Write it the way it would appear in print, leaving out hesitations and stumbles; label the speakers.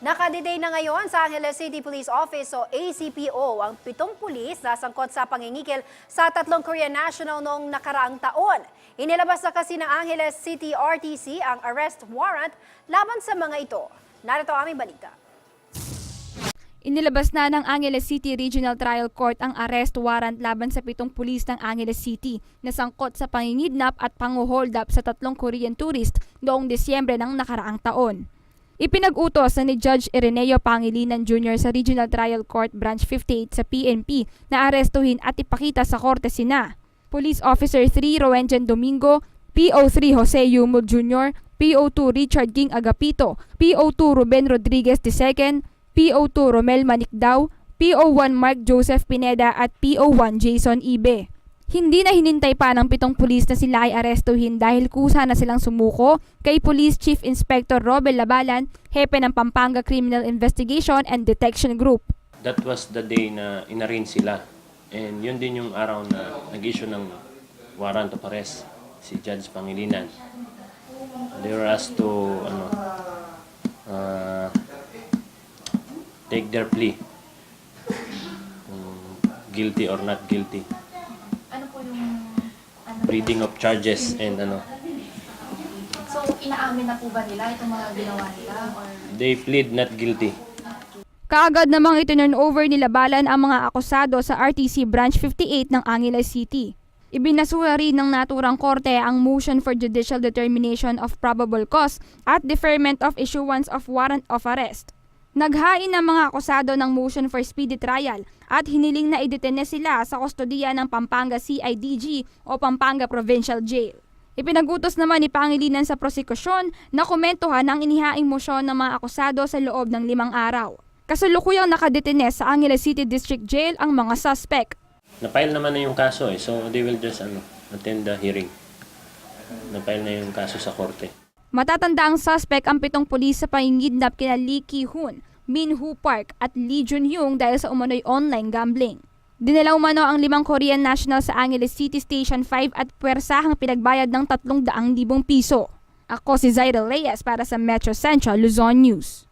Speaker 1: Nakadetain na ngayon sa Angeles City Police Office o ACPO ang 7 pulis na sangkot sa pangingikil sa 3 Korean national noong nakaraang taon. Inilabas na kasi ng Angeles City RTC ang arrest warrant laban sa mga ito. Narito ang aming balita.
Speaker 2: Inilabas na ng Angeles City Regional Trial Court ang arrest warrant laban sa 7 pulis ng Angeles City na sangkot sa pangingidnap at panguhold up sa 3 Korean tourist noong Disyembre ng nakaraang taon. Ipinag-utos ni Judge Ireneo Pangilinan Jr. sa Regional Trial Court Branch 58 sa PNP na arestuhin at ipakita sa korte sina Police Officer 3 Roenjen Domingo, PO3 Jose Yumul Jr., PO2 Richard King Agapito, PO2 Ruben Rodriguez II, PO2 Romel Manikdaw, PO1 Mark Joseph Pineda at PO1 Jason Ibe. Hindi na hinintay pa ng 7 pulis na sila ay arestuhin dahil kusa na silang sumuko kay Police Chief Inspector Robel Labalan, hepe ng Pampanga Criminal Investigation and Detection Group.
Speaker 3: That was the day na in-arrange sila. And yun din yung araw na nag-issue ng warrant of arrest si Judge Pangilinan. They were asked to take their plea. Guilty or not guilty.
Speaker 4: Ano po yung
Speaker 3: Reading of charges and
Speaker 4: So, inaamin na po ba nila itong mga ginawa nila? Or
Speaker 3: they plead not guilty.
Speaker 2: Kaagad namang itinurn over ni Labalan ang mga akusado sa RTC Branch 58 ng Angeles City. Ibinasura rin ng naturang korte ang motion for judicial determination of probable cause at deferment of issuance of warrant of arrest. Naghain ng mga akusado ng motion for speedy trial at hiniling na idetene sila sa kustodiya ng Pampanga CIDG o Pampanga Provincial Jail. Ipinagutos naman ni Pangilinan sa prosekusyon na komentuhan ang inihaing motion ng mga akusado sa loob ng 5 araw. Kasalukuyang nakadetene sa Angeles City District Jail ang mga suspect.
Speaker 3: Napile naman na yung kaso so they will just attend the hearing. Napile na yung kaso sa korte.
Speaker 2: Matatanda ang suspect ang 7 pulis sa pangingidnap kina Lee Ki-hoon, Min Hoo Park at Lee Jun-hyung dahil sa umano'y online gambling. Dinala umano ang 5 Korean national sa Angeles City Station 5 at puwersahang pinagbayad ng 300,000 piso. Ako si Zaira Reyes para sa Metro Central Luzon News.